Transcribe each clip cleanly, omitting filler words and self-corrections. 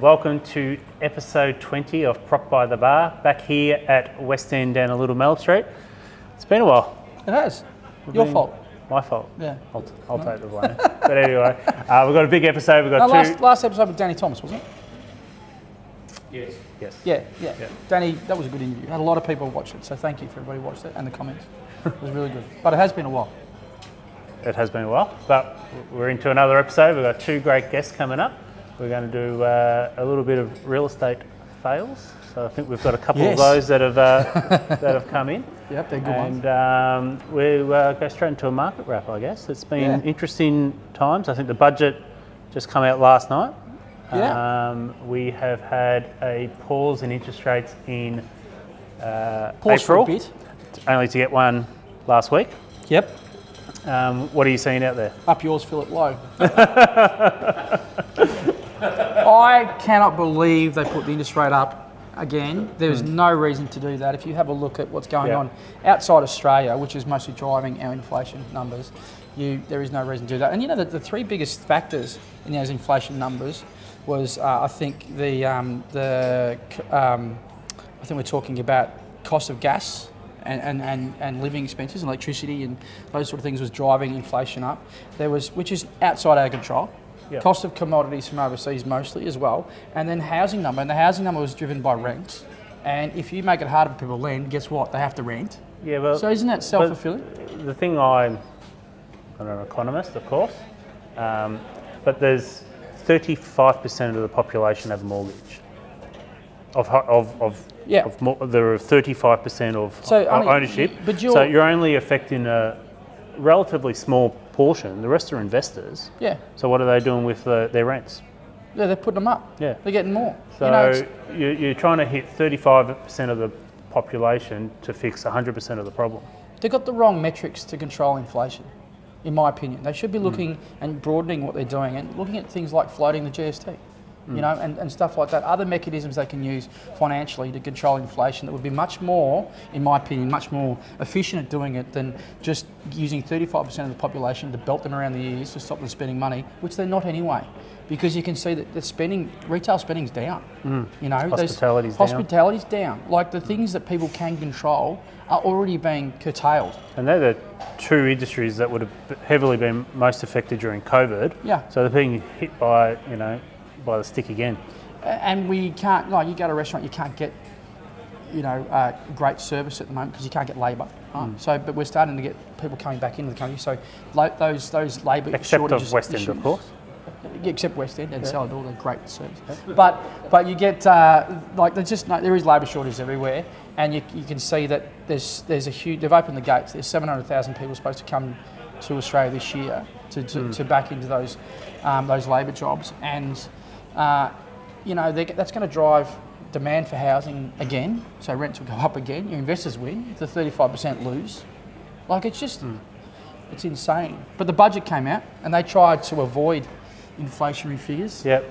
welcome to episode 20 of Prop by the Bar, back here at West End down a Little Melb Street. It's been a while. It has. Your fault. My fault. Yeah. I'll take the blame. But anyway, we've got a big episode. We've got last episode with Danny Thomas, wasn't Yes. it? Yeah. Danny, that was a good interview. Had a lot of people watch it, so thank you for everybody who watched it and the comments. It was really good. But it has been a while. It has been a while, but we're into another episode. We've got two great guests coming up. We're going to do a little bit of real estate fails. So I think we've got a couple of those that have come in. Yep, they're good ones. And we'll go straight into a market wrap, I guess. It's been interesting times. I think the budget just come out last night. Yeah. We have had a pause in interest rates in Pause April, for a bit. only to get one last week. Yep. What are you seeing out there? Up yours, Philip Lowe. I cannot believe they put the interest rate up again. There's no reason to do that. If you have a look at what's going on outside Australia, which is mostly driving our inflation numbers, there is no reason to do that. And you know, the three biggest factors in those inflation numbers was, I think I think we're talking about cost of gas and living expenses and electricity and those sort of things was driving inflation up. Which is outside our control. Yep. Cost of commodities from overseas mostly as well, and then housing number. And the housing number was driven by rent. And if you make it harder for people to lend, guess what? They have to rent. Yeah, well, so isn't that self-fulfilling? The thing I'm not an economist, of course, but there's 35% of the population have a mortgage. There are 35% of ownership. So you're only affecting a relatively small portion. The rest are investors. Yeah. So what are they doing with their rents? Yeah, they're putting them up. Yeah. They're getting more. So you're trying to hit 35% of the population to fix 100% of the problem. They've got the wrong metrics to control inflation, in my opinion. They should be looking and broadening what they're doing and looking at things like floating the GST. And stuff like that. Other mechanisms they can use financially to control inflation that would be much more, in my opinion, much more efficient at doing it than just using 35% of the population to belt them around the ears to stop them spending money, which they're not anyway. Because you can see that the retail spending's down. Hospitality's down. Like the things that people can control are already being curtailed. And they're the two industries that would have heavily been most affected during COVID. Yeah. So they're being hit by the stick again. And we can't, you go to a restaurant, you can't get, great service at the moment because you can't get labour. Right? So, but we're starting to get people coming back into the country. So those labour shortages. Except of West End, of course. Except West End and Salad, all the great service. But you get, there is labour shortages everywhere. And you can see that there's a huge, they've opened the gates. There's 700,000 people supposed to come to Australia this year to back into those labour jobs. And that's going to drive demand for housing again, so rents will go up again, your investors win, the 35% lose. It's insane. But the budget came out and they tried to avoid inflationary figures. Yep.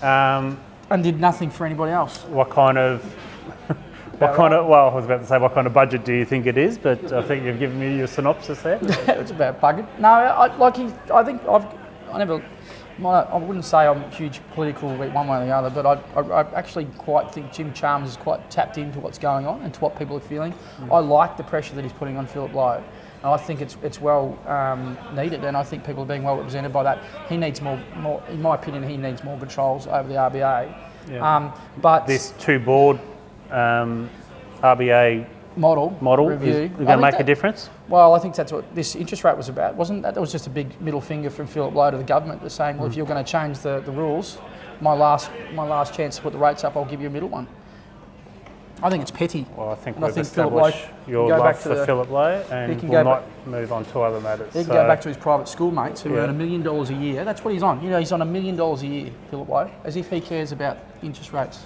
And did nothing for anybody else. What kind of budget do you think it is? But I think you've given me your synopsis there. It's about budget. No, I wouldn't say I'm huge political one way or the other, but I actually quite think Jim Chalmers is quite tapped into what's going on and to what people are feeling. I like the pressure that he's putting on Philip Lowe. And I think it's well needed, and I think people are being well represented by that. He needs more. In my opinion, he needs more controls over the RBA. Yeah. But this two-board RBA model is going to make a difference? Well, I think that's what this interest rate was about, wasn't that? That was just a big middle finger from Philip Lowe to the government, to saying, well, if you're going to change the rules, my last chance to put the rates up, I'll give you a middle one. I think it's petty. Well, I think we've established your love for Philip Lowe, and we'll not move on to other matters. He can go back to his private schoolmates who earn $1 million a year. That's what he's on. He's on $1 million a year, Philip Lowe, as if he cares about interest rates.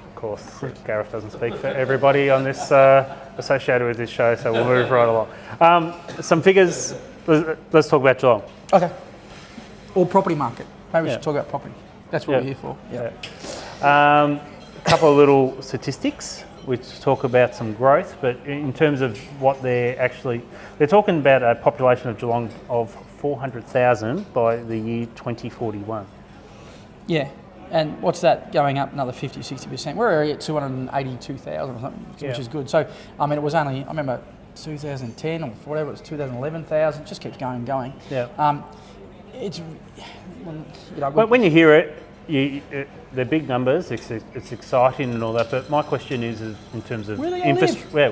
Of course, Gareth doesn't speak for everybody on this associated with this show, so we'll move right along. Some figures. Let's talk about Geelong. Okay. Or property market. Maybe we should talk about property. That's what we're here for. A couple of little statistics which talk about some growth, but in terms of what they're talking about a population of Geelong of 400,000 by the year 2041. Yeah. And what's that going up another 50, 60%? We're already at 282,000 or something, which is good. So, I mean, it was only, I remember 2010 or whatever, it was 2011,000, it just keeps going and going. Yeah. It's, when you hear it, they're big numbers, it's exciting and all that, but my question is in terms of where they're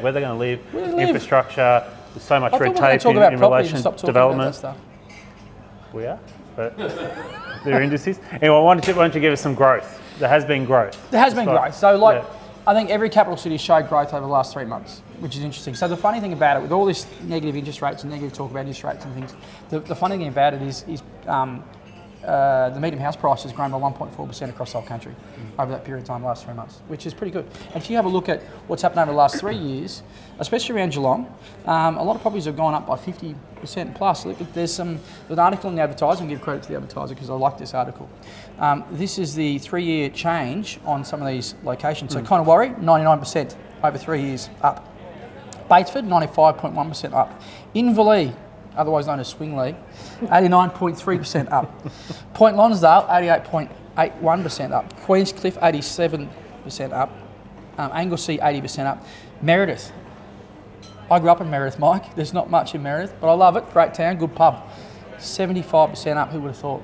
going to live, infrastructure, there's so much red tape in relation to development. Stuff. We are, but they're indices. Anyway, why don't you give us some growth? There has been growth. There has been growth. So I think every capital city showed growth over the last 3 months, which is interesting. So the funny thing about it, with all this negative interest rates and negative talk about interest rates and things, the funny thing about it is the median house price has grown by 1.4% across the whole country over that period of time, the last 3 months, which is pretty good. And if you have a look at what's happened over the last 3 years, especially around Geelong, a lot of properties have gone up by 50% plus. There's an article in the Advertiser, and give credit to the Advertiser because I like this article. This is the 3-year change on some of these locations. So Connelwarry, 99% over 3 years up. Batesford, 95.1% up. Inverleigh, otherwise known as Swingley, 89.3% up. Point Lonsdale, 88.81% up. Queenscliff, 87% up. Anglesea, 80% up. Meredith. I grew up in Meredith, Mike. There's not much in Meredith, but I love it. Great town, good pub. 75% up, who would have thought?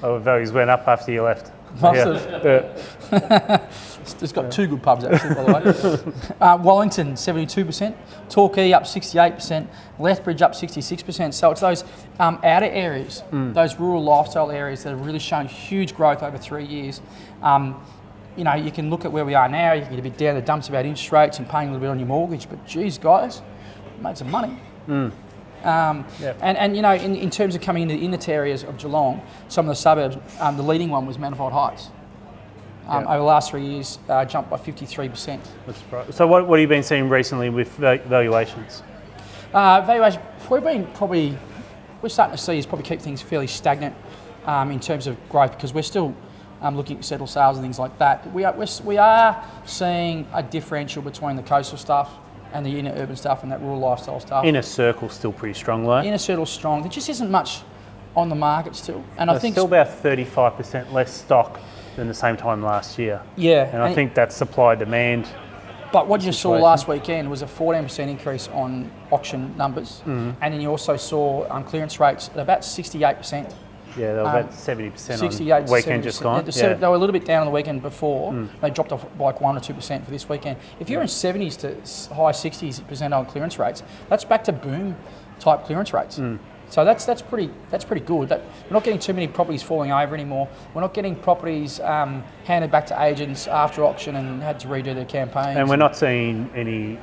Oh, values went up after you left. Must have. It's got 2 good pubs actually, by the way. Wellington, 72%. Torquay up 68%. Lethbridge up 66%. So it's those outer areas, those rural lifestyle areas that have really shown huge growth over 3 years. You can look at where we are now. You can get a bit down the dumps about interest rates and paying a little bit on your mortgage, but geez, guys, made some money. And in terms of coming into the inner areas of Geelong, some of the suburbs, the leading one was Manifold Heights. Over the last 3 years, jumped by 53%. That's right. So what have you been seeing recently with valuations? Valuation, we're starting to see is probably keep things fairly stagnant in terms of growth because we're still looking at settled sales and things like that. We are seeing a differential between the coastal stuff and the inner urban stuff and that rural lifestyle stuff. Inner circle's still pretty strong though. Inner circle's strong. There just isn't much on the market still. And I think still about 35% less stock than the same time last year. Yeah. And I think that's supply demand. But what you saw last weekend was a 14% increase on auction numbers. And then you also saw clearance rates at about 68%. Yeah, they were about 70% 68 on weekend 70%. Just gone. They were a little bit down on the weekend before. They dropped off by like 1 or 2% for this weekend. If you're in 70s to high 60% on clearance rates, that's back to boom type clearance rates. So that's pretty good. We're not getting too many properties falling over anymore. We're not getting properties handed back to agents after auction and had to redo their campaigns. And we're not seeing any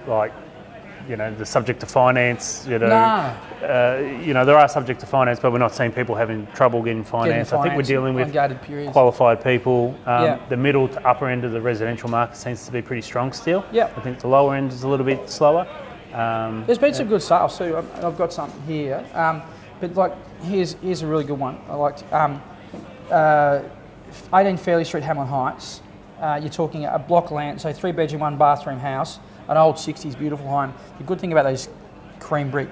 the subject to finance. There are subject to finance, but we're not seeing people having trouble getting finance. I think we're dealing with qualified people. The middle to upper end of the residential market seems to be pretty strong still. I think the lower end is a little bit slower. There's been some good sales too. I've got something here, but here's a really good one. I liked 18 Fairley Street, Hamlin Heights. You're talking a block of land, so 3-bedroom, 1-bathroom house, an old 60s beautiful home. The good thing about those cream brick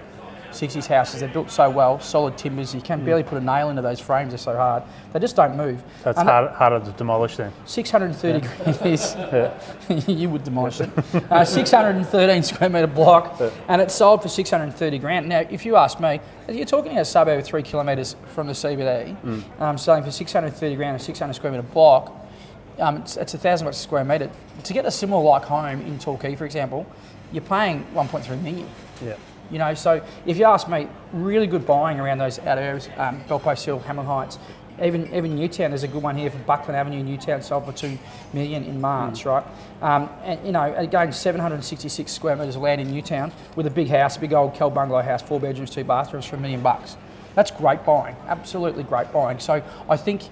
60s houses, they're built so well, solid timbers. You can barely put a nail into those frames. They're so hard. They just don't move. That's harder to demolish then. 630 grand is you would demolish it. 613 square metre block, and it's sold for 630 grand. Now, if you ask me, you're talking a suburb of 3 kilometres from the CBD, selling for 630 grand a 600 square metre block. It's $1,000 a square metre. To get a similar like home in Torquay, for example, you're paying 1.3 million. Yeah. So if you ask me, really good buying around those outer areas, Bellpost Hill, Hamlin Heights, even Newtown. There's a good one here for Buckland Avenue, Newtown, sold for $2 million in March, right? And again, 766 square metres of land in Newtown with a big house, a big old Kel bungalow house, 4 bedrooms, 2 bathrooms for $1 million. That's great buying, absolutely great buying. So I think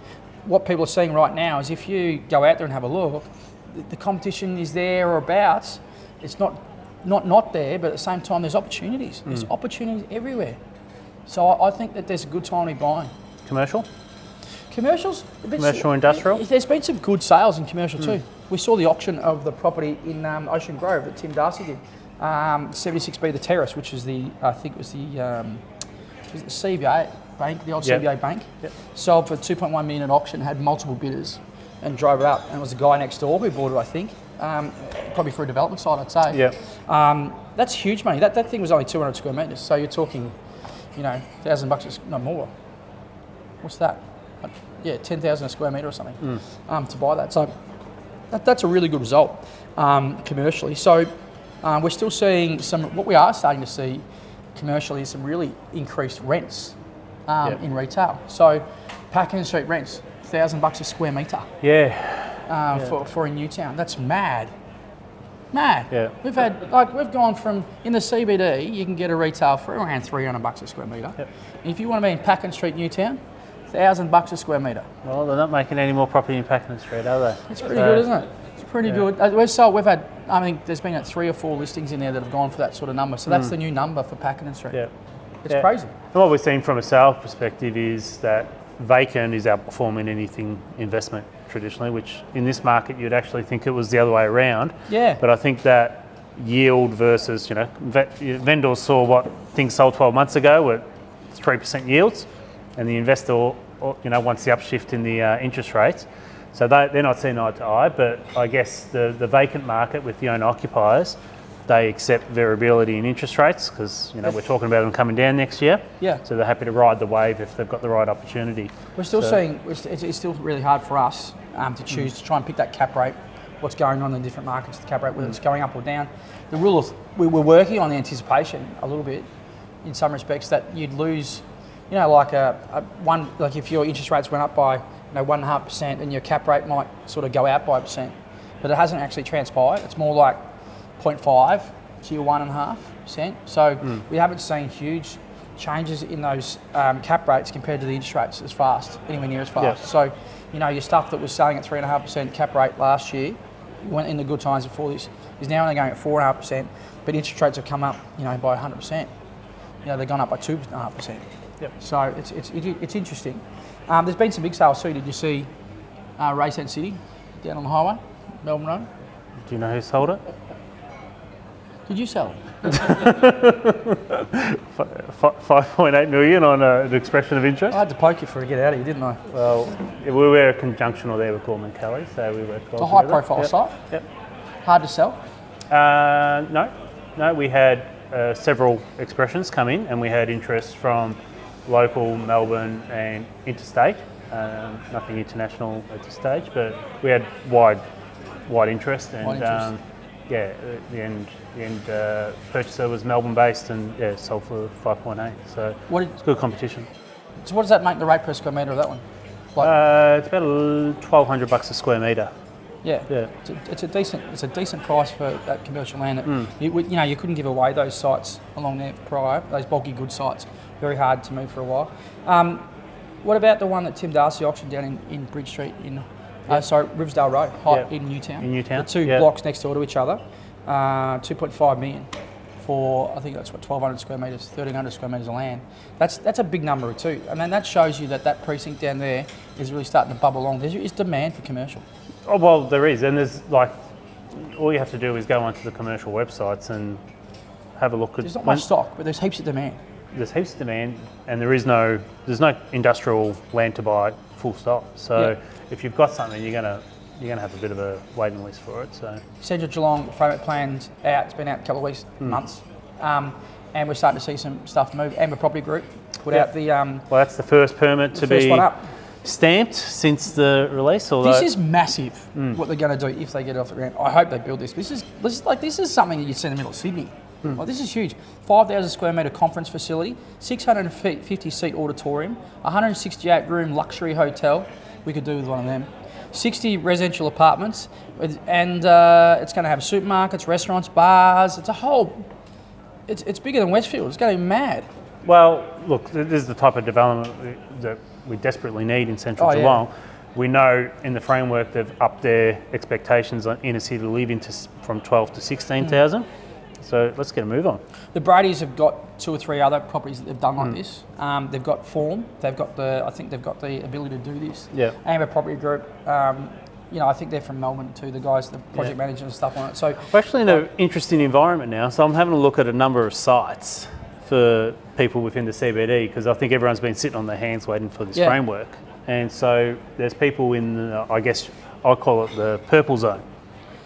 what people are seeing right now is if you go out there and have a look, the competition is there or abouts. It's not there, but at the same time, there's opportunities. There's opportunities everywhere. So I think that there's a good time to be buying. Commercial? Commercial, industrial? There's been some good sales in commercial too. We saw the auction of the property in Ocean Grove that Tim Darcy did. 76B, the Terrace, which is the CBA Bank, the old CBA Bank. Sold for $2.1 million at auction, had multiple bidders. and drove it up, and it was a guy next door who bought it, I think, probably for a development site, I'd say. Yeah. That's huge money. That thing was only 200 square metres, so you're talking, $1,000, no more. What's that? Yeah, 10,000 a square metre or something to buy that. So that's a really good result commercially. So we're still seeing what we are starting to see commercially is some really increased rents in retail. So Pakenham Street rents, $1,000 a square metre. For a new town. That's mad. Yeah. We've gone from, in the CBD, you can get a retail for around $300 a square metre. Yep. And if you want to be in Pakenham Street, Newtown, $1,000 a square metre. Well, they're not making any more property in Pakenham Street, are they? It's pretty good, isn't it? It's pretty good. We've had, I think there's been 3 or 4 listings in there that have gone for that sort of number. So that's the new number for Pakenham Street. Yeah. It's crazy. And what we've seen from a sales perspective is that vacant is outperforming anything investment traditionally, which in this market you'd actually think it was the other way around. Yeah. But I think that yield versus, vendors saw what things sold 12 months ago were 3% yields, and the investor, wants the upshift in the interest rates. So they're not seeing eye to eye, but I guess the vacant market with the owner occupiers, they accept variability in interest rates because we're talking about them coming down next year. Yeah. So they're happy to ride the wave if they've got the right opportunity. We're still seeing it's still really hard for us to choose to try and pick that cap rate. What's going on in different markets, the cap rate, whether it's going up or down. The rule of we're working on the anticipation a little bit in some respects that you'd lose, like like if your interest rates went up by 1.5%, and your cap rate might sort of go out by 1%, but it hasn't actually transpired. It's more like 0.5 to your 1.5%. So we haven't seen huge changes in those cap rates compared to the interest rates anywhere near as fast. So, your stuff that was selling at 3.5% cap rate last year, went in the good times before this, is now only going at 4.5%, but interest rates have come up, by 100%. They've gone up by 2.5%. Yep. So it's interesting. There's been some big sales too. Did you see Racine City down on the highway, Melbourne Road? Do you know who sold it? Did you sell it? 5.8 million on an expression of interest. I had to poke you for a get out of you, didn't I? Well, we were a conjunctional there with Gorman Kelly, so we worked well. It's a high profile site. Yep. Hard to sell. No, we had several expressions come in, and we had interest from local, Melbourne, and interstate. Nothing international at this stage, but we had wide interest, and the end purchaser was Melbourne based, and sold for 5.8. So it's good competition. So what does that make the rate per square metre of that one? It's about $1,200 a square metre. Yeah. It's a decent price for that commercial land. You couldn't give away those sites along there prior, those bulky goods sites. Very hard to move for a while. What about the one that Tim Darcy auctioned down in Bridge Street Riversdale Road, in Newtown? In Newtown. The two blocks next door to each other, 2.5 million for, I think that's 1,200 square metres, 1,300 square metres of land. That's a big number too. I mean, that shows you that precinct down there is really starting to bubble along. There's demand for commercial. Oh, well, there is, and there's all you have to do is go onto the commercial websites and have a look at. There's not much stock, but there's heaps of demand. There's heaps of demand, and there's no industrial land to buy, full stop. So if you've got something, you're gonna have a bit of a waiting list for it. So Central Geelong framework plan's out. It's been out a couple of weeks, months, and we're starting to see some stuff move. Amber Property Group put out the. Well, that's the first permit to be stamped since the release. This is massive. What they're going to do if they get it off the ground. I hope they build this. This is something that you see in the middle of Sydney. This is huge. 5,000 square metre conference facility, 650 seat auditorium, 168 room luxury hotel. We could do with one of them. 60 residential apartments, and it's going to have supermarkets, restaurants, bars. It's bigger than Westfield. It's going to be mad. Well, look, this is the type of development that we desperately need in Central Geelong. Yeah. We know in the framework they've upped their expectations on inner city living from 12 to 16,000. So let's get a move on. The Brady's have got 2 or 3 other properties that they've done like this. They've got form. I think they've got the ability to do this. Yeah. Amber Property Group. I think they're from Melbourne too. The guys, the project managers and stuff on it. So we're actually in an interesting environment now. So I'm having a look at a number of sites for people within the CBD because I think everyone's been sitting on their hands waiting for this framework. And so there's people in, I call it the purple zone,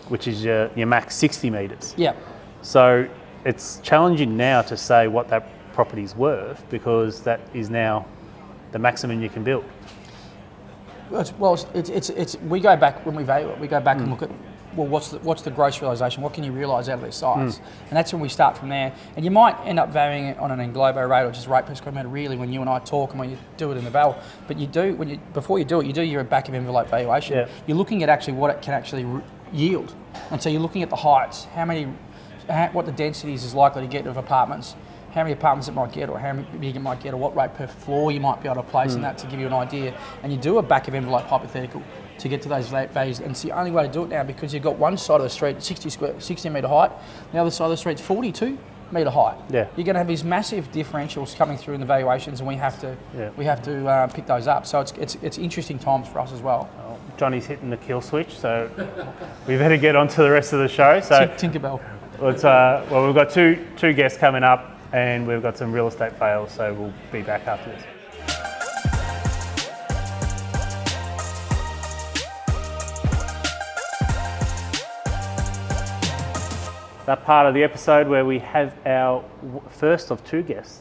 which is your max 60 metres. Yeah. So it's challenging now to say what that property's worth, because that is now the maximum you can build. Well, it's we go back when we value it. We go back and look at, well, what's the gross realisation? What can you realise out of these sites? And that's when we start from there. And you might end up valuing it on an englobo rate or just rate per square metre, really, when you and I talk and when you do it in the val. But you do, before you do it, you do your back of envelope valuation. Yeah. You're looking at actually what it can actually yield. And so you're looking at the heights, what the densities is likely to get of apartments, how many apartments it might get, or how big it might get, or what rate per floor you might be able to place in that, to give you an idea. And you do a back of envelope hypothetical to get to those values. And it's the only way to do it now, because you've got one side of the street 60 metre height, the other side of the street's 42 metre height. Yeah. You're going to have these massive differentials coming through in the valuations, and we have to pick those up. So it's interesting times for us as well. Well, Johnny's hitting the kill switch, so we better get on to the rest of the show. So Tinkerbell. Well, we've got two guests coming up, and we've got some real estate fails, so we'll be back after this. That part of the episode where we have our first of two guests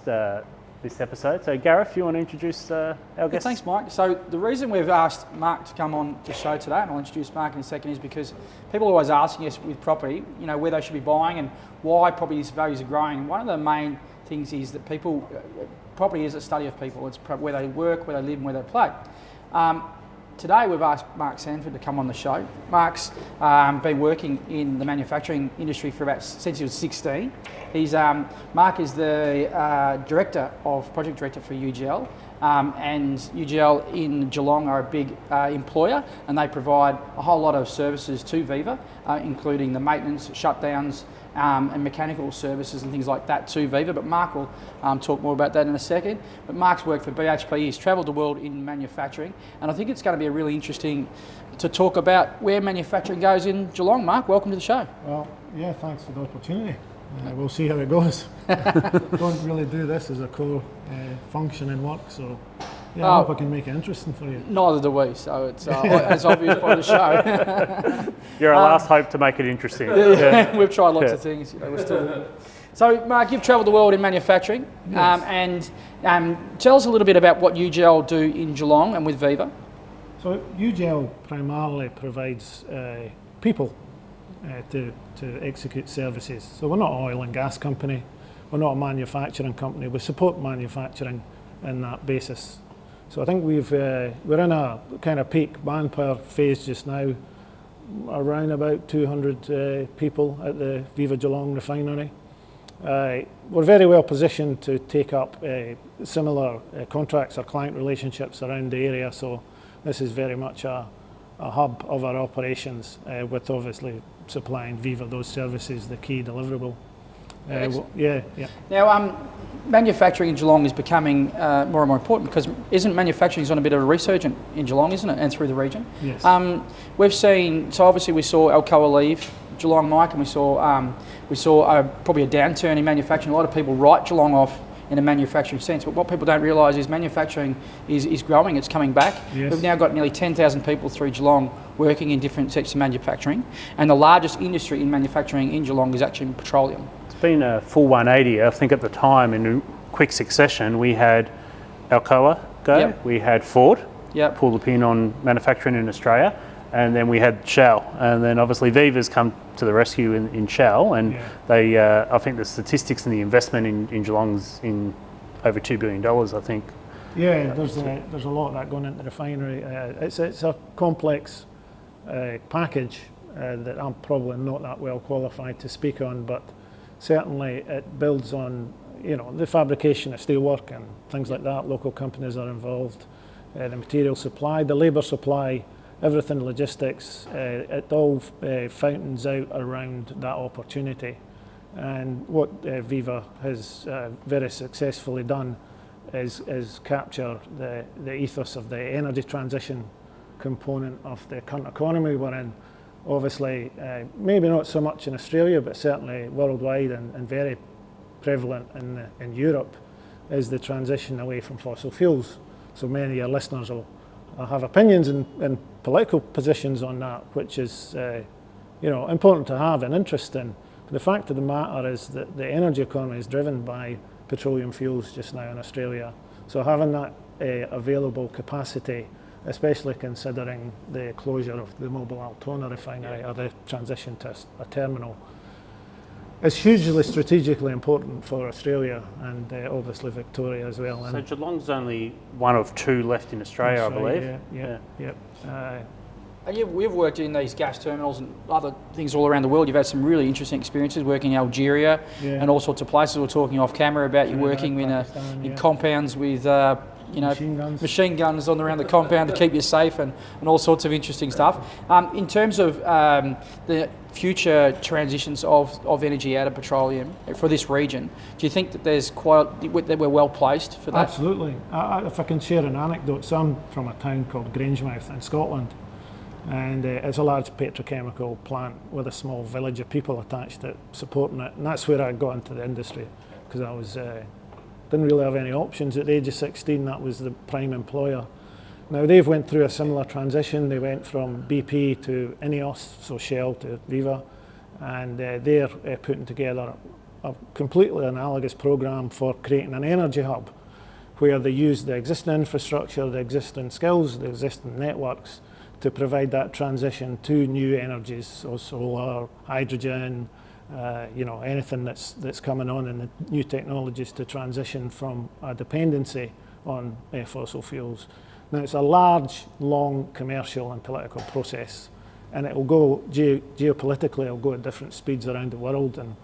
this episode. So Gareth, you want to introduce our guest? Thanks, Mike. So the reason we've asked Mark to come on the show today, and I'll introduce Mark in a second, is because people are always asking us with property, where they should be buying and why property values are growing. And one of the main things is that property is a study of people. It's where they work, where they live, and where they play. Today we've asked Mark Sanford to come on the show. Mark's been working in the manufacturing industry since he was 16. Mark is the project director for UGL, and UGL in Geelong are a big employer, and they provide a whole lot of services to VIVA, including the maintenance, shutdowns, and mechanical services and things like that to VIVA, but Mark will talk more about that in a second. But Mark's worked for BHP, he's travelled the world in manufacturing, and I think it's going to be really interesting to talk about where manufacturing goes in Geelong. Mark, welcome to the show. Well, yeah, thanks for the opportunity. We'll see how it goes. Don't really do this as a core function in work, so yeah, I hope I can make it interesting for you. Neither do we, so it's obvious by the show. You're our last hope to make it interesting. We've tried lots of things. We're still. So, Mark, you've travelled the world in manufacturing, yes. and tell us a little bit about what UGL do in Geelong and with VIVA. So, UGL primarily provides people to execute services. So, we're not an oil and gas company. We're not a manufacturing company. We support manufacturing in that basis. So I think we're in a kind of peak manpower phase just now, around about 200 people at the VIVA Geelong refinery. We're very well positioned to take up similar contracts or client relationships around the area, so this is very much a hub of our operations, with obviously supplying VIVA those services, the key deliverable. Now, manufacturing in Geelong is becoming more and more important, because isn't manufacturing on a bit of a resurgence in Geelong, isn't it, and through the region? Yes. We've seen, so obviously we saw Alcoa leave Geelong, Mike, and we saw probably a downturn in manufacturing. A lot of people write Geelong off in a manufacturing sense, but what people don't realise is manufacturing is growing, it's coming back. Yes. We've now got nearly 10,000 people through Geelong working in different sectors of manufacturing, and the largest industry in manufacturing in Geelong is actually petroleum. Been a full 180. I think at the time, in quick succession, we had Alcoa go, we had Ford pull the pin on manufacturing in Australia, and then we had Shell, and then obviously Viva's come to the rescue in Shell, and they I think the statistics and the investment in Geelong's in over $2 billion, I think. Yeah, there's a lot of that going into the refinery. It's a complex package that I'm probably not that well qualified to speak on, but certainly it builds on, the fabrication of steelwork and things like that. Local companies are involved, the material supply, the labour supply, everything logistics, it all fountains out around that opportunity. And what VIVA has very successfully done is capture the ethos of the energy transition component of the current economy we're in. Obviously, maybe not so much in Australia, but certainly worldwide and very prevalent in Europe, is the transition away from fossil fuels. So many of your listeners will I have opinions and political positions on that, which is important to have an interest in. But the fact of the matter is that the energy economy is driven by petroleum fuels just now in Australia. So having that available capacity, especially considering the closure of the Mobile Altona refinery or the transition to a terminal, is hugely strategically important for Australia and obviously Victoria as well. So Geelong's only one of two left in Australia, I believe. Yeah. And we've worked in these gas terminals and other things all around the world. You've had some really interesting experiences working in Algeria and all sorts of places. We're talking off camera about you working in compounds with machine guns on around the compound to keep you safe and all sorts of interesting stuff. In terms of the future transitions of energy out of petroleum for this region, do you think that that we're well placed for that? Absolutely. If I can share an anecdote, so I'm from a town called Grangemouth in Scotland, and it's a large petrochemical plant with a small village of people attached to it, supporting it, and that's where I got into the industry, because I was didn't really have any options. At the age of 16, that was the prime employer. Now they've went through a similar transition. They went from BP to INEOS, so Shell to VIVA, and they're putting together a completely analogous program for creating an energy hub where they use the existing infrastructure, the existing skills, the existing networks to provide that transition to new energies, so solar, hydrogen, anything that's coming on, and the new technologies to transition from a dependency on fossil fuels. Now it's a large, long commercial and political process, and it will go geopolitically, it'll go at different speeds around the world, and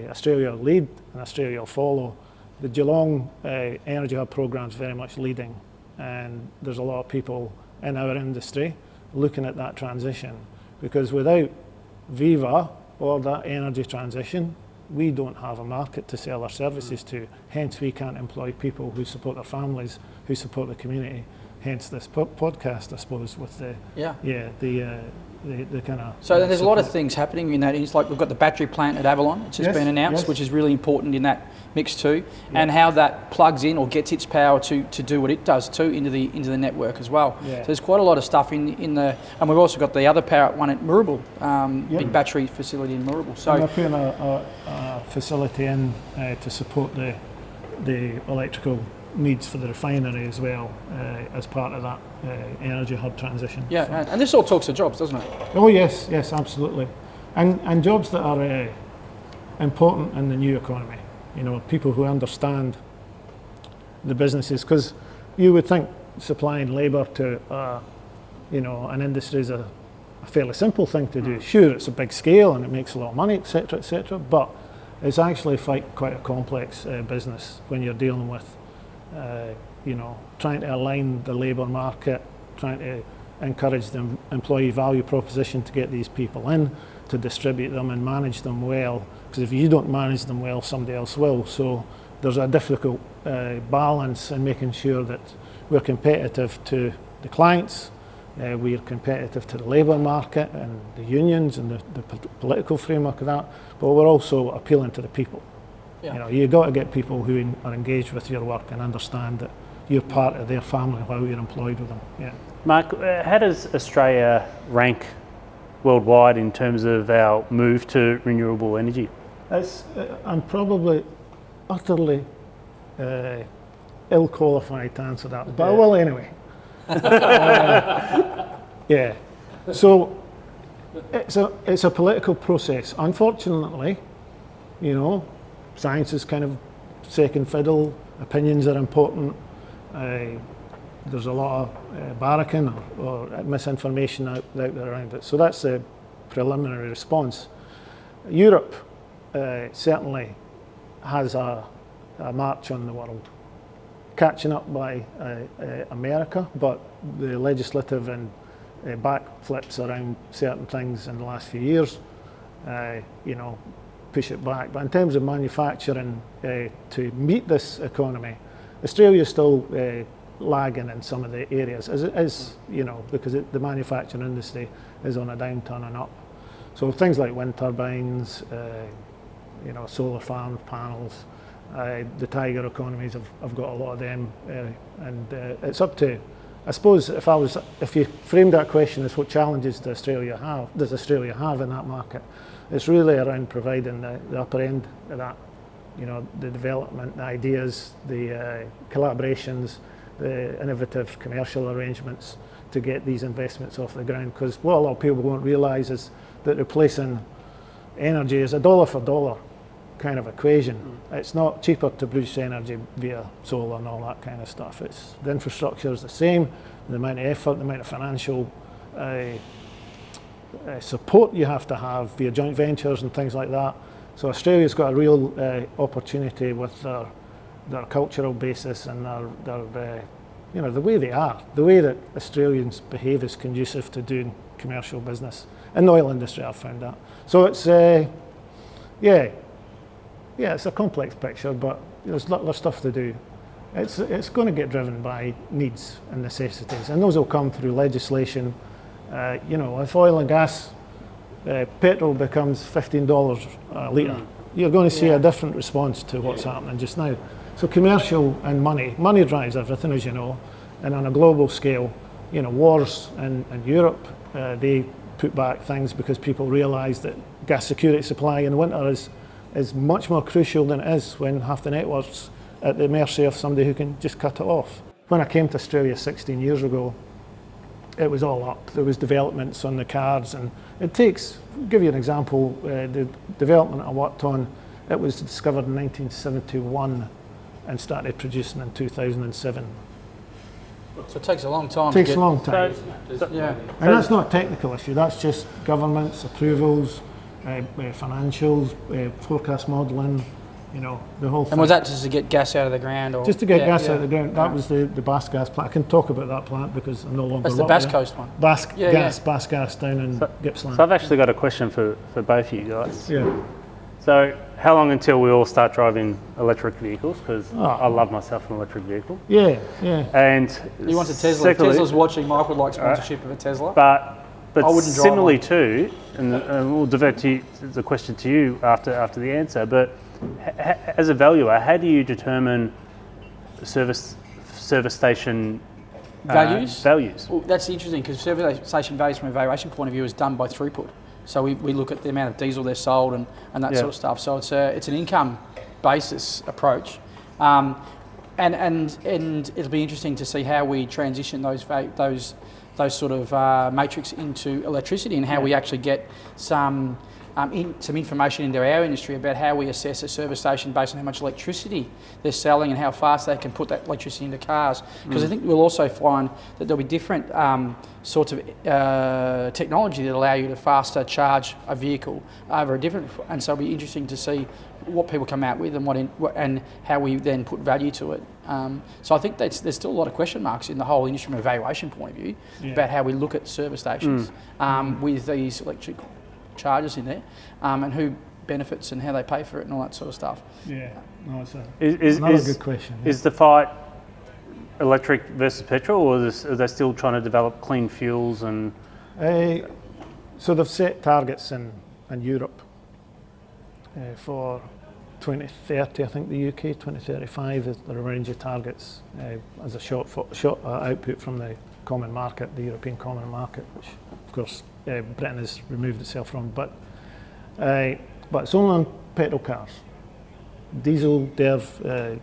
Australia will lead and Australia will follow. The Geelong Energy Hub programme is very much leading, and there's a lot of people in our industry looking at that transition, because without VIVA or that energy transition, we don't have a market to sell our services to. Hence, we can't employ people who support their families, who support the community. Hence, this podcast, I suppose, with the kind of. So there's a lot of things happening in that. It's like we've got the battery plant at Avalon, which has been announced, which is really important in that mix too, and how that plugs in or gets its power to do what it does too into the network as well. So there's quite a lot of stuff in the, and we've also got the other power one at Moorabool, big battery facility in Moorabool. So we're putting a facility in to support the electrical needs for the refinery as well, as part of that energy hub transition. And this all talks to jobs, doesn't it? Oh yes, absolutely, and jobs that are important in the new economy. People who understand the businesses, because you would think supplying labour to an industry is a fairly simple thing to do. Sure, it's a big scale and it makes a lot of money, etc., but it's actually quite a complex business when you're dealing with trying to align the labour market, trying to encourage the employee value proposition to get these people in, to distribute them and manage them well, because if you don't manage them well, somebody else will. So there's a difficult balance in making sure that we're competitive to the clients, we're competitive to the labour market and the unions and the political framework of that, but we're also appealing to the people. You've got to get people who are engaged with your work and understand that you're part of their family while you're employed with them. Mark, how does Australia rank worldwide in terms of our move to renewable energy? I'm probably utterly ill-qualified to answer that, but I will anyway. So it's a political process. Unfortunately, science is kind of second fiddle. Opinions are important. There's a lot of barracking or misinformation out there around it. So that's a preliminary response. Europe certainly has a march on the world, catching up by America, but the legislative and backflips around certain things in the last few years, push it back. But in terms of manufacturing to meet this economy, Australia is still lagging in some of the areas, as it is, because the manufacturing industry is on a downturn and up. So things like wind turbines, solar farm panels, the tiger economies have got a lot of them, and it's up to I suppose if you framed that question as what challenges does Australia have in that market, it's really around providing the upper end of that, the development, the ideas, the collaborations, the innovative commercial arrangements to get these investments off the ground. Because what a lot of people won't realise is that replacing energy is a dollar for dollar kind of equation. It's not cheaper to produce energy via solar and all that kind of stuff. The infrastructure is the same, the amount of effort, the amount of financial support you have to have via joint ventures and things like that. So Australia's got a real opportunity with their cultural basis and their the way they are, the way that Australians behave is conducive to doing commercial business. In the oil industry, I've found that. So it's it's a complex picture, but there's stuff to do. It's going to get driven by needs and necessities, and those will come through legislation. If oil and gas, petrol becomes $15 a litre, you're going to see a different response to what's happening just now. So commercial and money drives everything, as you know, and on a global scale, wars in Europe, they put back things because people realise that gas security supply in winter is much more crucial than it is when half the network's at the mercy of somebody who can just cut it off. When I came to Australia 16 years ago, it was all up. There was developments on the cards, and it takes, I'll give you an example, the development I worked on, it was discovered in 1971 and started producing in 2007. So it takes a long time. It takes a long time. And that's not a technical issue, that's just governments, approvals, financials, forecast modelling, the whole thing. And was that just to get gas out of the ground? Or? Just to get gas out of the ground. That was the Basque gas plant. I can talk about that plant because I'm no longer That's the Basque Coast one? Basque gas down in Gippsland. So I've actually got a question for both of you guys. Yeah. So how long until we all start driving electric vehicles? Because I love myself an electric vehicle. Yeah. And you want a Tesla? If Tesla's watching, Mike would like sponsorship of a Tesla. But I wouldn't drive similarly one. too, and we'll divert the question to you after the answer, but as a valuer, how do you determine service station values? Values. Well, that's interesting because service station values from a valuation point of view is done by throughput. So we look at the amount of diesel they're sold and that sort of stuff. So it's an income basis approach, and it'll be interesting to see how we transition those sort of matrix into electricity and how we actually get some information into our industry about how we assess a service station based on how much electricity they're selling and how fast they can put that electricity into cars. Because I think we'll also find that there'll be different sorts of technology that allow you to faster charge a vehicle over a different, and so it'll be interesting to see what people come out with and how we then put value to it. So I think there's still a lot of question marks in the whole industry from a valuation point of view about how we look at service stations with these electric charges in there, and who benefits and how they pay for it and all that sort of stuff. Yeah, no, it's another good question. Yeah. Is the fight electric versus petrol, or are they still trying to develop clean fuels? And so they've set targets in Europe for 2030. I think the UK 2035 is the range of targets as a short output from the common market, the European common market, which of course Britain has removed itself from. But it's only on petrol cars, diesel, DERV,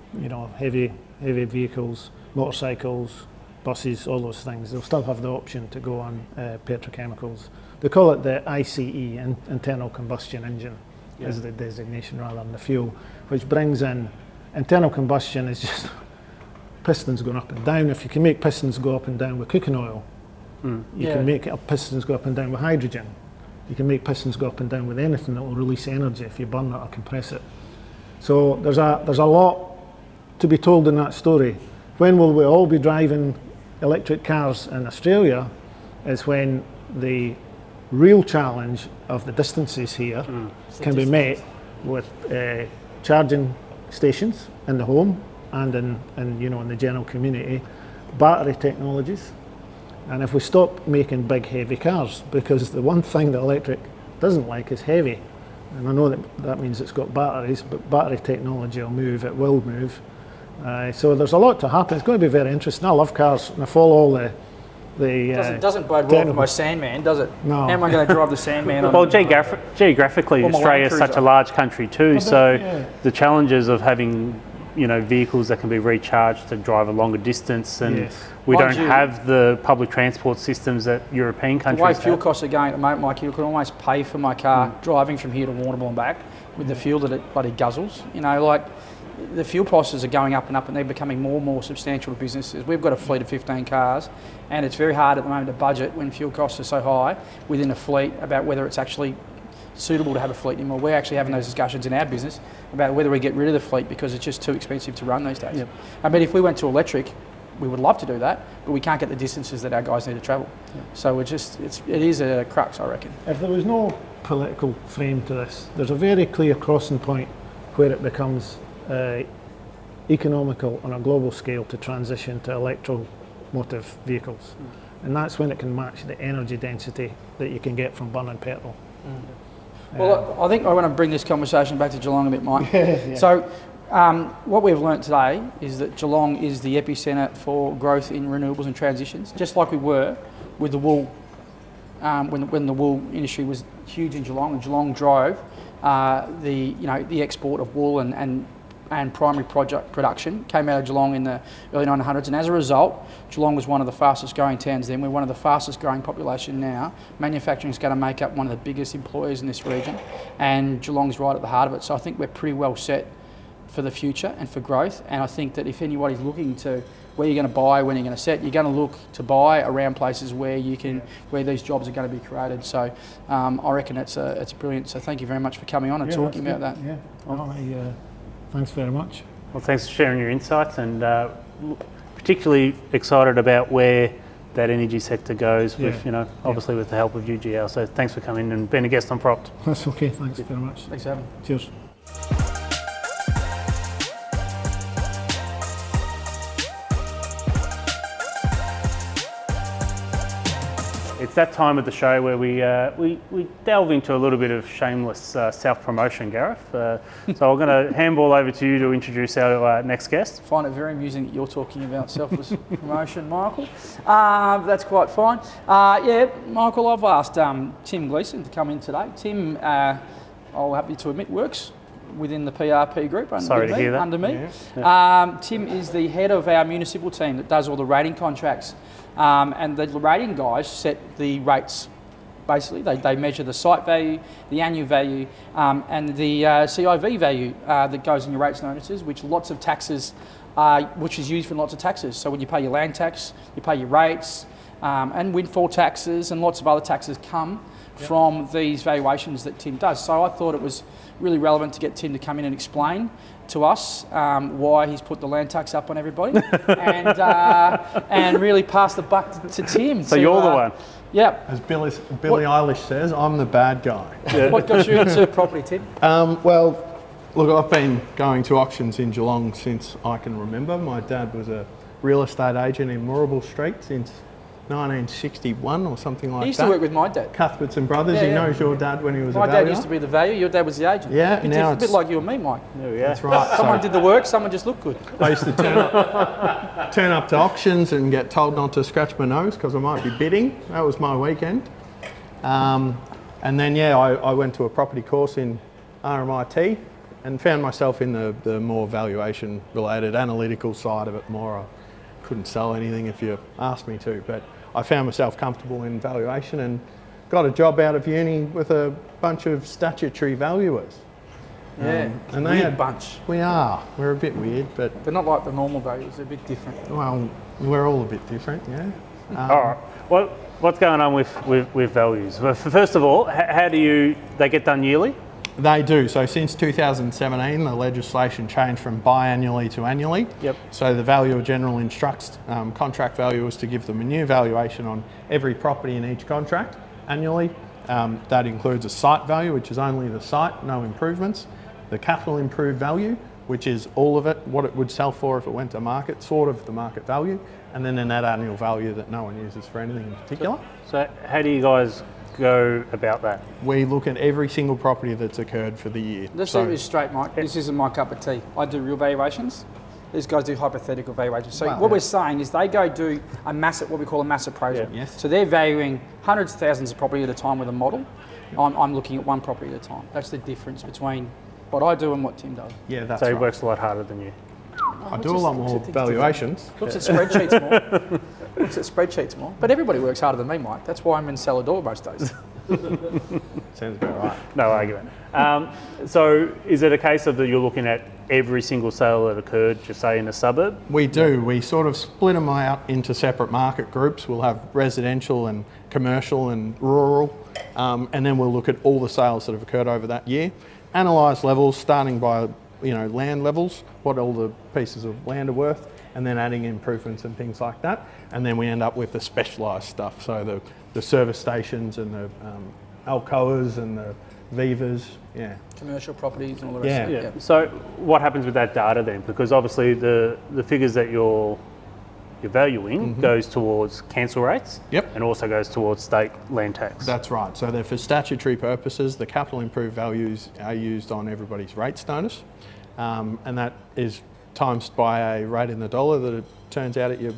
heavy vehicles, motorcycles, buses, all those things. They'll still have the option to go on petrochemicals. They call it the ICE, internal combustion engine, is the designation rather than the fuel, which brings in internal combustion is just pistons going up and down. If you can make pistons go up and down with cooking oil, you can make pistons go up and down with hydrogen. You can make pistons go up and down with anything that will release energy if you burn it or compress it. So there's a lot to be told in that story. When will we all be driving electric cars in Australia is when the real challenge of the distances here can be met with charging stations in the home and in the general community, battery technologies. And if we stop making big heavy cars, because the one thing that electric doesn't like is heavy, and I know that means it's got batteries, but battery technology will move, So there's a lot to happen. It's going to be very interesting. I love cars, and I follow all the Doesn't bode well for my Sandman, does it? No. How am I going to drive the Sandman? Well, geographically, Australia is such a large country too, so the challenges of having vehicles that can be recharged to drive a longer distance, and we don't have the public transport systems that European countries have. The way fuel costs are going at the moment, Mike, you can almost pay for my car driving from here to Warrnambool and back with the fuel that it bloody guzzles. The fuel prices are going up, and they're becoming more and more substantial to businesses. We've got a fleet of 15 cars, and it's very hard at the moment to budget when fuel costs are so high within a fleet about whether it's actually suitable to have a fleet anymore. We're actually having those discussions in our business about whether we get rid of the fleet because it's just too expensive to run these days. Yep. I mean, if we went to electric, we would love to do that, but we can't get the distances that our guys need to travel. Yep. So it is a crux, I reckon. If there was no political frame to this, there's a very clear crossing point where it becomes economical on a global scale to transition to electromotive vehicles. And that's when it can match the energy density that you can get from burning petrol. Well, I think I want to bring this conversation back to Geelong a bit, Mike. So what we've learnt today is that Geelong is the epicentre for growth in renewables and transitions, just like we were with the wool, when the wool industry was huge in Geelong, and Geelong drove the export of wool and primary production came out of Geelong in the early 1900s, and as a result, Geelong was one of the fastest growing towns then. We're one of the fastest growing population now. Manufacturing is going to make up one of the biggest employers in this region, and Geelong's right at the heart of it. So I think we're pretty well set for the future and for growth, and I think that if anybody's looking to where you're going to buy, when you're going to set, you're going to look to buy around places where where these jobs are going to be created. So I reckon it's brilliant. So thank you very much for coming on and talking about that. Yeah. Thanks very much. Well, thanks for sharing your insights, and particularly excited about where that energy sector goes with, obviously with the help of UGL. So thanks for coming and being a guest on Propped. That's okay. Thanks very much. Thanks for having me. Cheers. It's that time of the show where we delve into a little bit of shameless self-promotion, Gareth. So I'm going to handball over to you to introduce our next guest. I find it very amusing that you're talking about selfless promotion, Michael. That's quite fine. Michael, I've asked Tim Gleeson to come in today. Tim, I'll happy to admit, works within the PRP group under me. Yeah. Tim is the head of our municipal team that does all the rating contracts. And the rating guys set the rates. Basically, they measure the site value, the annual value, and the CIV value that goes in your rates notices, which lots of taxes, which is used for lots of taxes. So when you pay your land tax, you pay your rates, and windfall taxes, and lots of other taxes come from these valuations that Tim does. So I thought it was really relevant to get Tim to come in and explain to us why he's put the land tax up on everybody, and really pass the buck to Tim. So you're the one. Yeah. As Billie Eilish says, I'm the bad guy. Yeah. What got you into property, Tim? Well, look, I've been going to auctions in Geelong since I can remember. My dad was a real estate agent in Warrnambool Street since 1961 or something like that. He used to work with my dad. Cuthberts and Brothers. He knows your dad when he was a My valuer. dad used to be the valuer, your dad was the agent. Yeah, now it's a bit like you and me, Mike. That's right. Someone did the work, someone just looked good. I used to turn up to auctions and get told not to scratch my nose because I might be bidding. That was my weekend. And then, I went to a property course in RMIT and found myself in the more valuation-related, analytical side of it more. I couldn't sell anything if you asked me to, but I found myself comfortable in valuation and got a job out of uni with a bunch of statutory valuers. Yeah, and they had a bunch. We're a bit weird, but they're not like the normal valuers. They're a bit different. Well, we're all a bit different, yeah. All right. What's going on with values? Well, first of all, how do they get done yearly? They do. So since 2017, the legislation changed from biannually to annually. Yep. So the Valuer General instructs contract valuers to give them a new valuation on every property in each contract annually. That includes a site value, which is only the site, no improvements. The capital improved value, which is all of it, what it would sell for if it went to market, sort of the market value, and then a net annual value that no one uses for anything in particular. So how do you guys go about that? We look at every single property that's occurred for the year. Let's do this straight, Mike. This isn't my cup of tea. I do real valuations. these guys do hypothetical valuations. So what we're saying is they go do what we call a mass appraisal. Yeah. Yes. So they're valuing hundreds of thousands of property at a time with a model. I'm looking at one property at a time. That's the difference between what I do and what Tim does. Yeah, that's So he right. works a lot harder than you. I do a lot more valuations. Looks at spreadsheets more. Looks at spreadsheets more. But everybody works harder than me, Mike. That's why I'm in Salador most days. Sounds about right. No argument. So is it a case of that you're looking at every single sale that occurred, just say in a suburb? We do. We sort of split them out into separate market groups. We'll have residential and commercial and rural, and then we'll look at all the sales that have occurred over that year. Analyse levels, starting by land levels, what all the pieces of land are worth, and then adding improvements and things like that. And then we end up with the specialised stuff, so the service stations and the Alcoas and the VIVAs, Commercial properties and all the rest of it. Yeah. So what happens with that data then? Because obviously the figures that you're valuing goes towards cancel rates. Yep. And also goes towards state land tax. That's right. So they're for statutory purposes. The capital improved values are used on everybody's rates notice, and that is times by a rate in the dollar that it turns out at your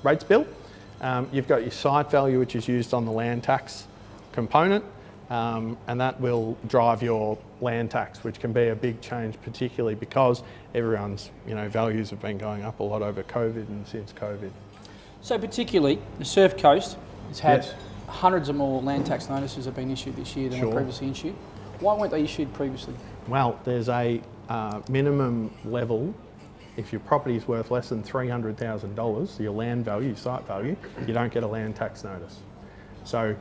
rates bill. You've got your site value, which is used on the land tax component, and that will drive your land tax, which can be a big change, particularly because everyone's values have been going up a lot over COVID and since COVID. So particularly the Surf Coast has had hundreds of more land tax notices have been issued this year than were previously issued. Why weren't they issued previously? Well, there's a minimum level. If your property is worth less than $300,000, your land value, your site value, you don't get a land tax notice. So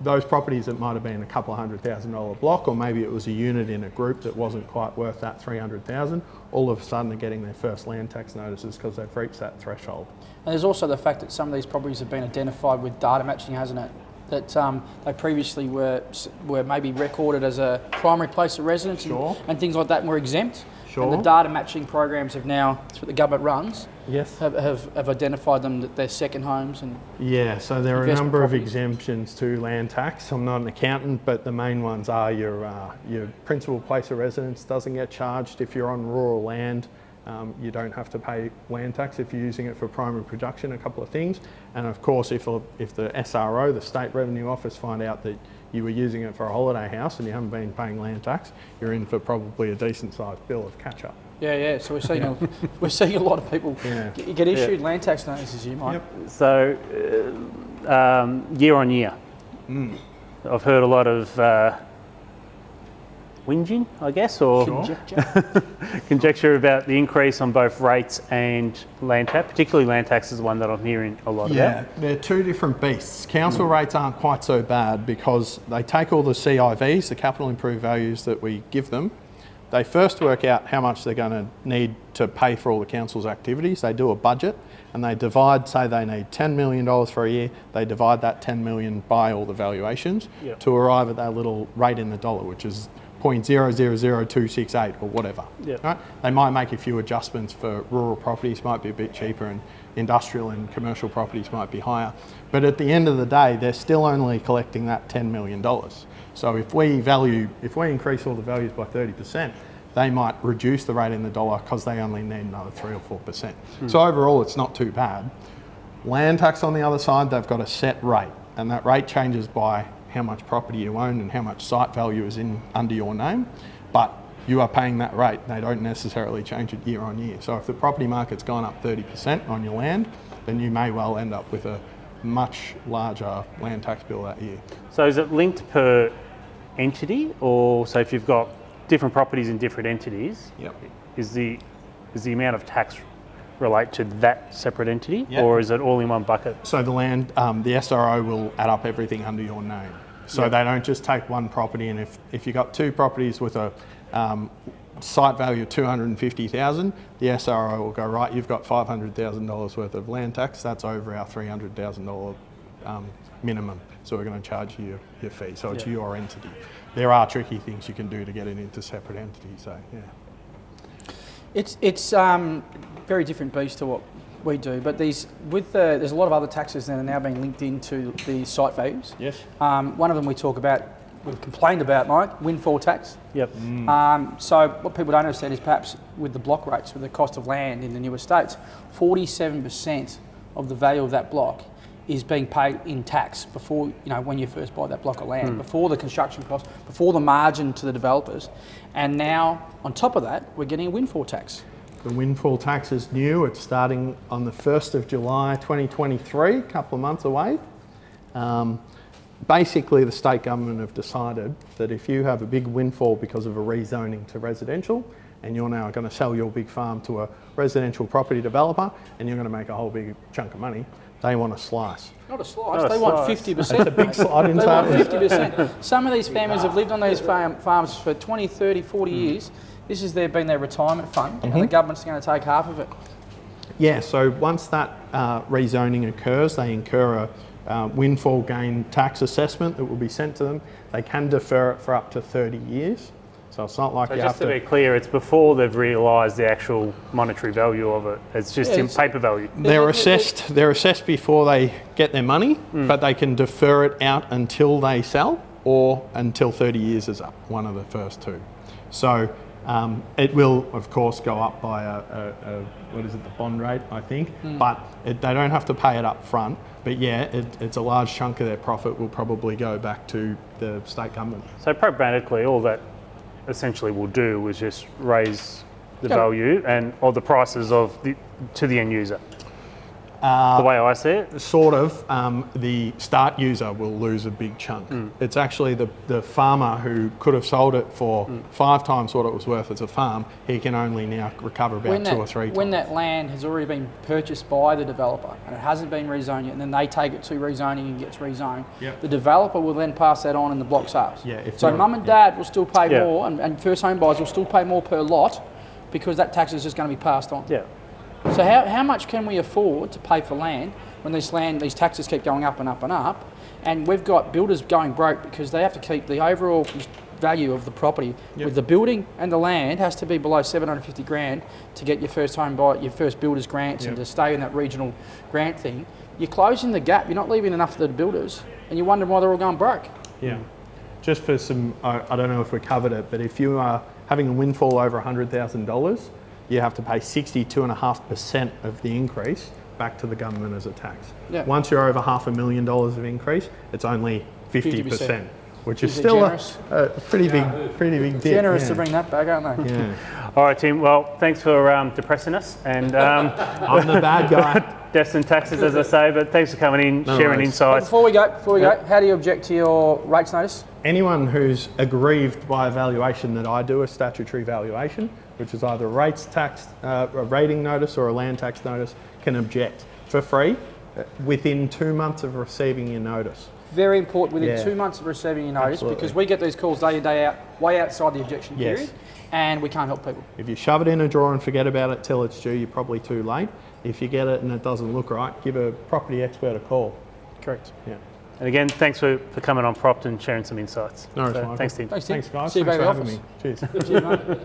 those properties that might have been a couple of $100,000 block, or maybe it was a unit in a group that wasn't quite worth that $300,000, all of a sudden are getting their first land tax notices because they've reached that threshold. And there's also the fact that some of these properties have been identified with data matching, hasn't it? That they previously were maybe recorded as a primary place of residence and things like that, and were exempt. Sure. And the data matching programs have now, that's what the government runs, Yes. have identified them that they're second homes. And Yeah, so there are a investment number of properties. exemptions to land tax. I'm not an accountant, but the main ones are your principal place of residence doesn't get charged if you're on rural land. You don't have to pay land tax if you're using it for primary production, a couple of things. And of course, if the SRO, the State Revenue Office, find out that you were using it for a holiday house and you haven't been paying land tax, you're in for probably a decent sized bill of catch up. Yeah. So we're seeing we're seeing a lot of people get issued land tax notices. You might. Yep. So year on year, I've heard a lot of whinging, I guess, or conjecture about the increase on both rates and land tax. Particularly land tax is the one that I'm hearing a lot about. Yeah, they're two different beasts. Council rates aren't quite so bad because they take all the CIVs, the capital improved values that we give them. They first work out how much they're going to need to pay for all the council's activities. They do a budget and they divide, say they need $10 million for a year, they divide that $10 million by all the valuations to arrive at that little rate in the dollar, which is 0.000268 or whatever. Right? They might make a few adjustments for rural properties, might be a bit cheaper, and industrial and commercial properties might be higher. But at the end of the day, they're still only collecting that $10 million. So if we increase all the values by 30%, they might reduce the rate in the dollar because they only need another 3 or 4%. So overall, it's not too bad. Land tax on the other side, they've got a set rate, and that rate changes by how much property you own and how much site value is under your name, but you are paying that rate. They don't necessarily change it year on year. So if the property market's gone up 30% on your land, then you may well end up with a much larger land tax bill that year. So is it linked per entity, or so if you've got different properties in different entities, is the amount of tax relate to that separate entity, or is it all in one bucket? So the land, the SRO will add up everything under your name. So they don't just take one property, and if you've got two properties with a site value of $250,000, the SRO will go, right, you've got $500,000 worth of land tax, that's over our $300,000 minimum, so we're going to charge you your fee. So it's your entity. There are tricky things you can do to get it into separate entities, so It's very different beast to what we do, but there's a lot of other taxes that are now being linked into the site values. Yes. One of them we talk about we've complained about, Mike, windfall tax. Yep. So what people don't understand is perhaps with the block rates, with the cost of land in the new estates, 47% of the value of that block is being paid in tax before, when you first buy that block of land, before the construction cost, before the margin to the developers. And now, on top of that, we're getting a windfall tax. The windfall tax is new. It's starting on the 1st of July 2023, a couple of months away. Basically, the state government have decided that if you have a big windfall because of a rezoning to residential, and you're now going to sell your big farm to a residential property developer, and you're going to make a whole big chunk of money, they want a slice. Not a slice, they want 50%. It's a big slide in They want 50%. Some of these families have lived on these farms for 20, 30, 40 years. This has been their retirement fund, and the government's going to take half of it. Yeah, so once that rezoning occurs, they incur a windfall gain tax assessment that will be sent to them. They can defer it for up to 30 years. So it's not like So you just have to be clear, it's before they've realised the actual monetary value of it. It's just in paper value. They're assessed before they get their money, but they can defer it out until they sell or until 30 years is up, one of the first two. So it will, of course, go up by the bond rate, I think, but they don't have to pay it up front. But yeah, it's a large chunk of their profit will probably go back to the state government. So pragmatically, all that essentially will do is just raise the value and or the prices to the end user. The way I see it, Sort of. The start user will lose a big chunk. It's actually the farmer who could have sold it for 5 times what it was worth as a farm. He can only now recover about 2 or 3 times. When that land has already been purchased by the developer and it hasn't been rezoned yet, and then they take it to rezoning and gets rezoned, the developer will then pass that on in the block sales. Yeah, so mum and dad will still pay more, and first home buyers will still pay more per lot because that tax is just going to be passed on. yeah. So how much can we afford to pay for land when these taxes keep going up and up and up, and we've got builders going broke because they have to keep the overall value of the property with the building and the land has to be below 750 grand to get your first home buy, your first builders grants and to stay in that regional grant thing. You're closing the gap. You're not leaving enough for the builders, and you're wondering why they're all going broke. Yeah. Just for some, I don't know if we covered it, but if you are having a windfall over $100,000, you have to pay 62.5% of the increase back to the government as a tax. Yeah. Once you're over $500,000 of increase, it's only 50%, which is Is it still generous? a pretty big dip. Generous to bring that back, aren't they? Yeah. All right, Tim. Well, thanks for depressing us and I'm the bad guy. deaths and taxes, as I say. But thanks for coming in, sharing worries. insights. Before we go, how do you object to your rates notice? Anyone who's aggrieved by a valuation that I do, a statutory valuation, which is either a rates tax, a rating notice or a land tax notice, can object for free within 2 months of receiving your notice. Very important within 2 months of receiving your notice, because we get these calls day in, day out, way outside the objection period, and we can't help people. If you shove it in a drawer and forget about it till it's due, you're probably too late. If you get it and it doesn't look right, give a property expert a call. Correct. Yeah. And again, thanks for coming on Propt and sharing some insights. No worries, So, Michael. thanks, Tim. Thanks, Tim. Thanks, guys. See you Thanks back for at the having office. me. Cheers. Cheers, mate.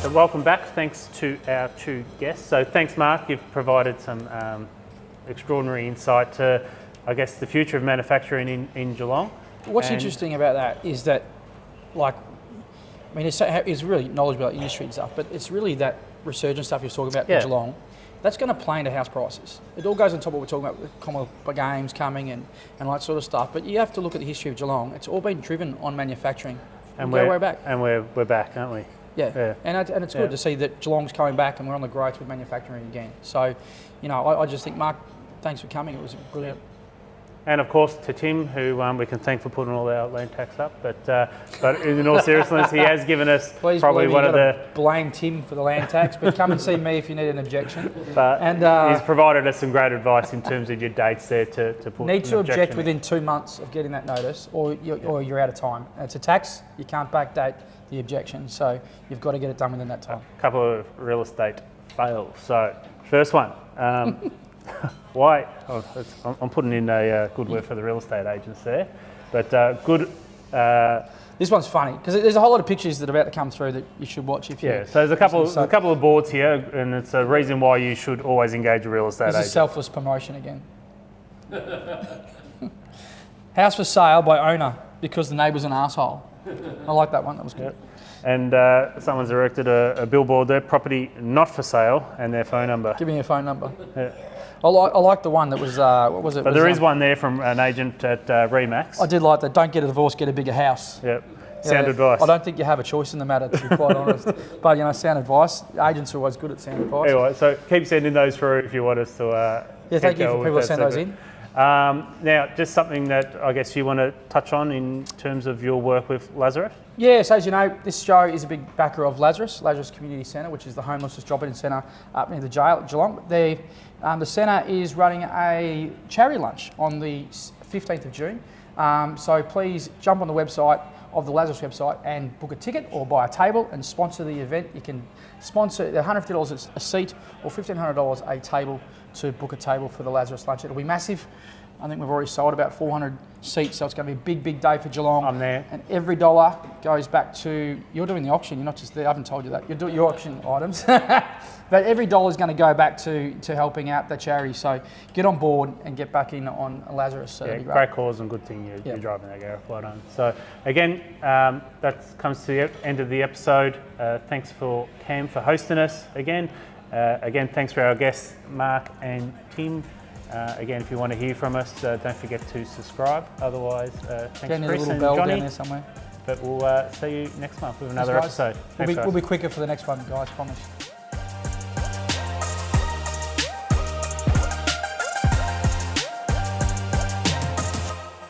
So welcome back. Thanks to our 2 guests. So thanks, Mark. You've provided some extraordinary insight to, I guess, the future of manufacturing in Geelong. What's interesting about that is that, he's really knowledgeable about industry and stuff, but it's really that resurgence stuff you're talking about in Geelong. That's going to play into house prices. It all goes on top of what we're talking about with Commonwealth Games coming and all that sort of stuff. But you have to look at the history of Geelong. It's all been driven on manufacturing. And go way back. And we're back, aren't we? Yeah. And it's good to see that Geelong's coming back and we're on the growth with manufacturing again. So, I just think, Mark, thanks for coming. It was brilliant. And of course to Tim, who we can thank for putting all our land tax up. But in all seriousness, he has given us Please probably one of the. Blame Tim for the land tax, but come and see me if you need an objection. But he's provided us some great advice in terms of your dates there to put. Need to an object objection within 2 months of getting that notice, or you're out of time. It's a tax. You can't backdate the objection, so you've got to get it done within that time. A couple of real estate fails. So first one. Why? I'm putting in a good word for the real estate agents there, but good This one's funny because there's a whole lot of pictures that are about to come through that you should watch if you. Yeah, so there's a couple of boards here, and it's a reason why you should always engage a real estate agent. This is selfless promotion again. House for sale by owner because the neighbour's an asshole. I like that one. That was good. Yep. And someone's erected a billboard there, property not for sale, and their phone number. Give me your phone number. Yeah. I like the one that was, what was it? But there is one there from an agent at Remax. I did like that. Don't get a divorce, get a bigger house. Yep. Sound advice. I don't think you have a choice in the matter, to be quite honest. But, sound advice. Agents are always good at sound advice. Anyway, so keep sending those through if you want us to... thank you for people that send those in. Now, just something that I guess you want to touch on in terms of your work with Lazarus? Yes, as you know, this show is a big backer of Lazarus Community Centre, which is the homelessness drop-in centre up near the jail at Geelong. The centre is running a charity lunch on the 15th of June. So please jump on the website of the Lazarus website and book a ticket or buy a table and sponsor the event. You can sponsor $150 a seat or $1,500 a table to book a table for the Lazarus lunch. It'll be massive. I think we've already sold about 400 seats, so it's going to be a big, big day for Geelong. I'm there. And every dollar goes back to, you're doing the auction, you're not just there, I haven't told you that, you're doing your auction items. But every dollar is going to go back to helping out the charity, so get on board and get back in on Lazarus. So yeah, great cause and good thing you're driving that, Gareth. Well done. So again, that comes to the end of the episode. Thanks for Cam for hosting us again. Again, thanks for our guests, Mark and Tim. Again, if you want to hear from us, don't forget to subscribe. Otherwise, thanks Chris and Johnny. Down there somewhere. But we'll see you next month with another episode. Thanks, we'll be quicker for the next one, guys, promise.